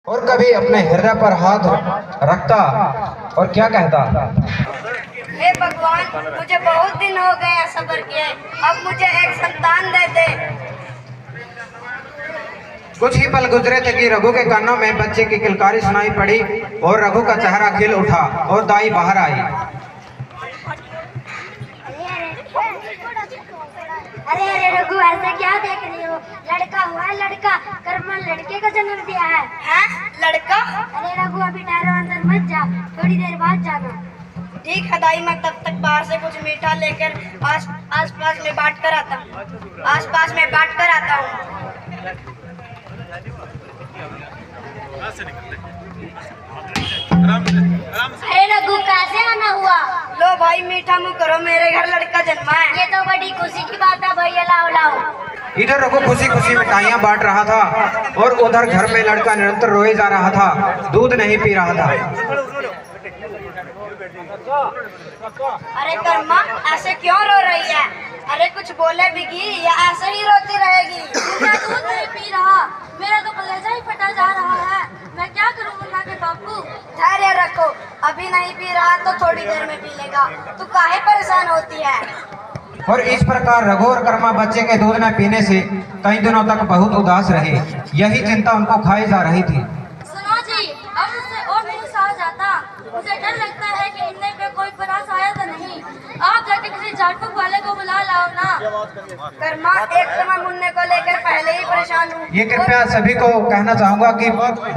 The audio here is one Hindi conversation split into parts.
और कभी अपने हृदय पर हाथ रखता और क्या कहता, हे भगवान, मुझे बहुत दिन हो गए सब्र किए, अब मुझे एक संतान दे दे। कुछ ही पल गुजरे थे कि रघु के कानों में बच्चे की किलकारी सुनाई पड़ी और रघु का चेहरा खिल उठा और दाई बाहर आई। अरे अरे रघु, ऐसे क्या देख रही हो? लड़का हुआ है, लड़का। कर्मन लड़के को जन्म दिया है। हैं? लड़का? अरे रघु, अभी ठहरो, अंदर मत जा, थोड़ी देर बाद जाना। ठीक है दाई, मैं तब तक बाहर से कुछ मीठा लेकर आस-पास में बांट कर आता हूँ। अरे रघु, कैसे आना हुआ? लो भाई, मीठा मुँह करो, मेरे घर लड़का जन्मा है। ये तो बड़ी खुशी की बात है भैया, लाओ लाओ। इधर रघु खुशी खुशी मिठाइयाँ बांट रहा था और उधर घर में लड़का निरंतर रोए जा रहा था, दूध नहीं पी रहा था। अरे कर्मा, ऐसे क्यों रो रही है? अरे कुछ बोले बिगी, या ऐसे ही रोती रहेगी? मैं दूध नहीं पी रहा, मेरा तो कलेजा ही फटा जा रहा है। मैं क्या करूं मुन्ना के बापू? धैर्य रखो, अभी नहीं पी रहा तो थोड़ी देर में पी लेगा। तू काहे परेशान होती है? और इस प्रकार रघु और कर्मा बच्चे के दूध न पीने से कई दिनों तक बहुत उदास रहे। यही चिंता उनको खाई जा रही थी। सुनो जी, अब मुझसे और नहीं सहा जाता। मुझे डर लगता है कि मुन्ने पे कोई बुरा साया तो नहीं। आप जाके किसी झाड़फूक वाले को बुला लाओ ना। कर्मा, एक तो मैं मुन्ने को लेकर पहले ही परेशान हूँ। ये कृपया सभी को कहना चाहूंगा कि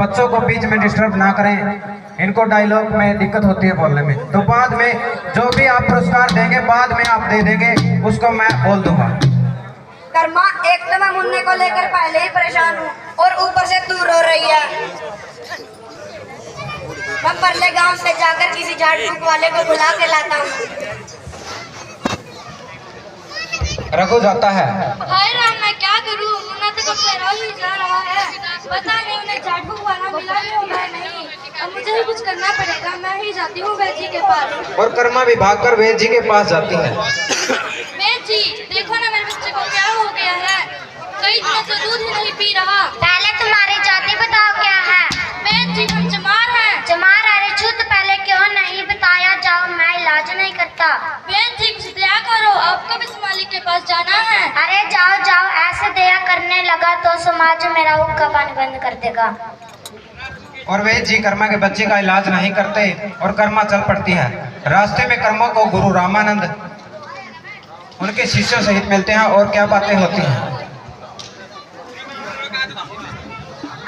बच्चों को बीच में डिस्टर्ब ना करें, इनको डायलॉग में दिक्कत होती है बोलने में। तो बाद में जो भी आप पुरस्कार देंगे बाद में आप दे देंगे, उसको मैं बोल दूंगा। कर्मा, एक तो मैं मुन्ने को लेकर पहले ही परेशान हूँ और ऊपर से तू रो रही है। मैं परले गांव से जाकर किसी झाड़फूक वाले को बुला के लाता हूँ। रघु जाता है। हाय राम, मैं क्या करूँ? मुन्ना तो कब से रो ही जा रहा है। पता नहीं उन्हें झाड़फूक वाला मिला भी होगा नहीं। अब मुझे ही कुछ करना पड़ेगा। मैं ही जाती हूँ वैद जी के पास। और कर्मा भी भागकर वैद जी के पास जाती है। वैद जी, देखो ना मेरे बच्चे को क्या हो गया है। कई दिनों से दूध ही नहीं पी रहा। पहले तुम्हारी जाति बताओ क्या है? वैद जी, हम चमार हैं। चमार? अरे शुद्ध, पहले क्यों नहीं बताया? जाओ, मैं इलाज नहीं करता। वैद जी, कुछ दया करो, आपको भी इस मालिक के पास जाना है। अरे जाओ जाओ, ऐसे दया करने लगा तो समाज मेरा हुक्का पानी बंद कर देगा। और वैद जी कर्मा के बच्चे का इलाज नहीं करते और कर्मा चल पड़ती है। रास्ते में कर्मा को गुरु रामानंद उनके शिष्यों सहित मिलते हैं और क्या बातें होती हैं।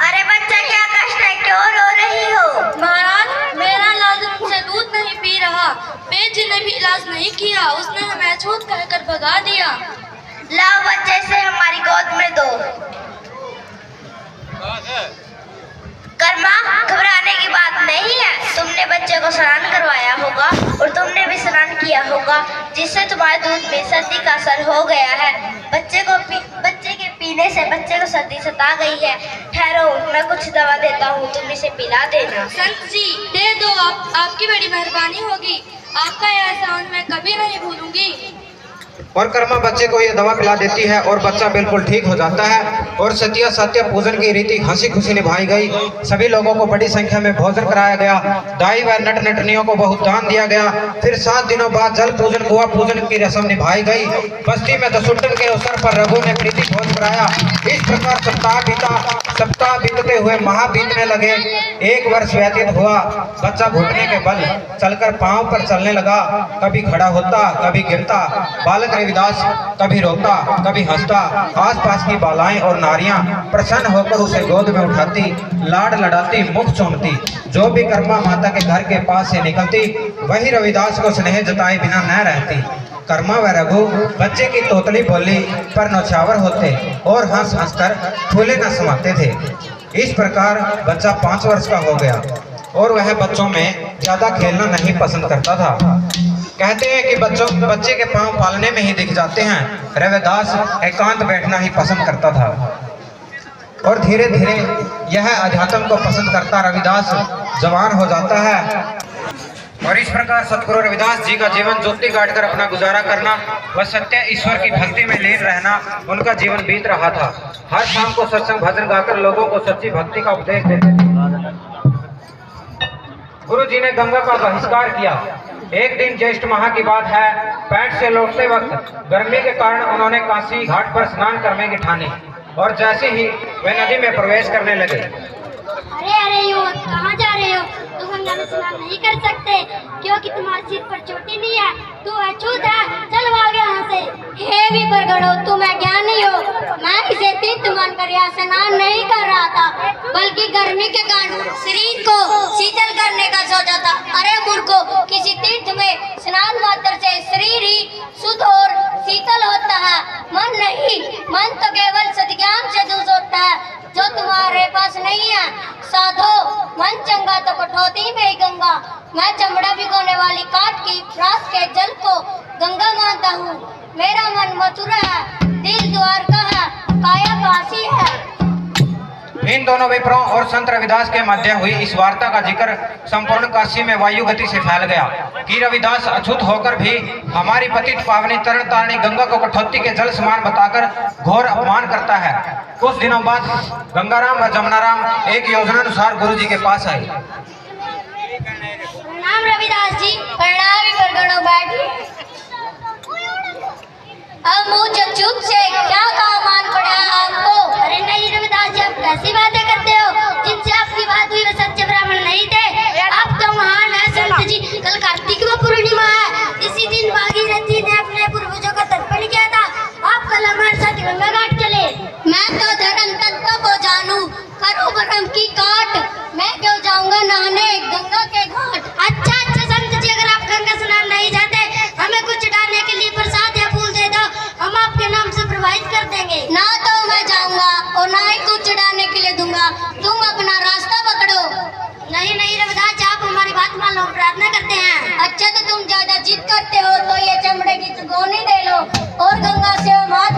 अरे बच्चा, क्या कष्ट है? क्यों रो रही हो? महाराज, मेरा लाजर से दूध नहीं पी रहा। वैद जी ने भी इलाज नहीं किया, उसने हमें छूत कहकर भगा दिया। लाओ बच्चे से हमारी गोद में दो। कर्मा, घबराने की बात नहीं है। तुमने बच्चे को स्नान करवाया होगा और तुमने भी स्नान किया होगा, जिससे तुम्हारे दूध में सर्दी का असर हो गया है। बच्चे के पीने से बच्चे को सर्दी सता गई है। ठहरो, मैं कुछ दवा देता हूँ, तुम इसे पिला देना। संत जी, दे दो, आपकी बड़ी मेहरबानी होगी। आपका यह एहसान मैं कभी नहीं भूलूंगी। और कर्मा बच्चे को ये दवा पिला देती है और बच्चा बिल्कुल ठीक हो जाता है। और सत्या सत्य पूजन की रीति हंसी खुशी निभाई गई। सभी लोगों को बड़ी संख्या में भोजन कराया गया। दाई व नट नटनियों को बहुत दान दिया गया। फिर 7 दिनों बाद जल पूजन कुआ पूजन की रस्म निभाई गई। बस्ती में दसुट्टन के अवसर पर रघु ने प्रीति भोज कराया। इस प्रकार सप्ताह बीतते हुए माह बीतने लगे। 1 वर्ष व्यतीत हुआ। बच्चा घुटने के बल चलकर पांव पर चलने लगा। कभी खड़ा होता, कभी गिरता। बालक रविदास कभी रोता, कभी हंसता। आसपास की बालाएं और नारियां प्रसन्न होकर उसे गोद में उठाती, लाड लड़ाती, मुख चूमती। जो भी कर्मा माता के घर के पास से निकलती, वही रविदास को स्नेह जताए बिना न रहती। कर्मा व रघु बच्चे की तोतली बोली पर नौछावर होते और हंस हंस कर फूले न समाते थे। इस प्रकार बच्चा 5 वर्ष का हो गया और वह बच्चों में ज्यादा खेलना नहीं पसंद करता था। कहते हैं कि बच्चे के पांव पालने में ही दिख जाते हैं। रविदास एकांत बैठना ही पसंद करता था और धीरे धीरे यह अध्यात्म को पसंद करता रविदास जवान हो जाता है। और इस प्रकार सतगुरु रविदास जी का जीवन ज्योति काटकर अपना गुजारा करना व सत्य ईश्वर की भक्ति में लीन रहना उनका जीवन बीत रहा था। हर शाम को सत्संग भजन गाकर लोगों को सच्ची भक्ति का उपदेश देते थे। गुरु जी ने गंगा का बहिष्कार किया। एक दिन ज्येष्ठ माह की बात है, पैठ से लौटते वक्त गर्मी के कारण उन्होंने काशी घाट पर स्नान करने की ठानी और जैसे ही वे नदी में प्रवेश करने लगे। अरे अरे युवक, कहाँ जा रहे हो? तुम गंगा में स्नान नहीं कर सकते क्योंकि तुम्हारे सिर पर चोटी नहीं है, तू अछूत है, चल भाग यहाँ से। हे विप्रगणो, तुम अज्ञानी हो। मैं इसे तीर्थ मानकर यहाँ स्नान नहीं कर रहा था, बल्कि गर्मी के कारण शरीर को शीतल करने का सोचा था। अरे मूर्खो, किसी तीर्थ में स्नान मात्र से शरीर ही शुद्ध और शीतल होता है, मन नहीं। मन तो केवल सद्ज्ञान से दूर होता है, जो तुम्हारे पास नहीं है। साधो, मन चंगा तो कठौती में ही गंगा। मैं चमड़ा भिगोने वाली काठ की रात के जल को गंगा मानता हूँ। मेरा मन मथुरा है, दिल द्वारका है, काया काशी है। इन दोनों विप्रों और संत रविदास के मध्य हुई इस वार्ता का जिक्र संपूर्ण काशी में वायु गति से फैल गया कि रविदास अछूत होकर भी हमारी पतित पावनी तरण तारणी गंगा को कठौती के जल समान बताकर घोर अपमान करता है। कुछ दिनों बाद गंगाराम व जमुनाराम एक योजना अनुसार गुरु जी के पास आए। प्रणाम रविदास जी। प्रणाम विप्रगणो, बैठिए। अब मुझ अछूत से क्या काम आन पड़ा है आपको? अरे नहीं रविदास जी, आप कैसी बातें करते हो? जिनसे आपकी बात हुई वे सच्चे ब्राह्मण नहीं थे। आप तो महान है संत जी। कल कार्तिक व पूर्णिमा है, इसी दिन भागीरथी ने अपने पूर्वजों का तर्पण किया था। आप कल हमारे साथ गंगा घाट चले। मैं तो धर्म तत्व को जानू, करो ब्रह्म की काट। मैं क्यों जाऊंगा नहाने गंगा के घाट? अच्छा अच्छा संत जी, अगर आप गंगा स्नान नहीं जाते, हमें कुछ डालने के लिए प्रसाद या फूल दे दो, हम आपके नाम से प्रवाहित कर देंगे। ना तो मैं जाऊंगा और ना ही कुछ चढ़ाने के लिए दूंगा। तुम अपना रास्ता पकड़ो। नहीं नहीं रविदास जी, आप हमारी बात मान लो, प्रार्थना करते हैं। अच्छा, तो तुम ज्यादा जिद करते हो तो ये चमड़े की गोनी ले लो और गंगा से हाथ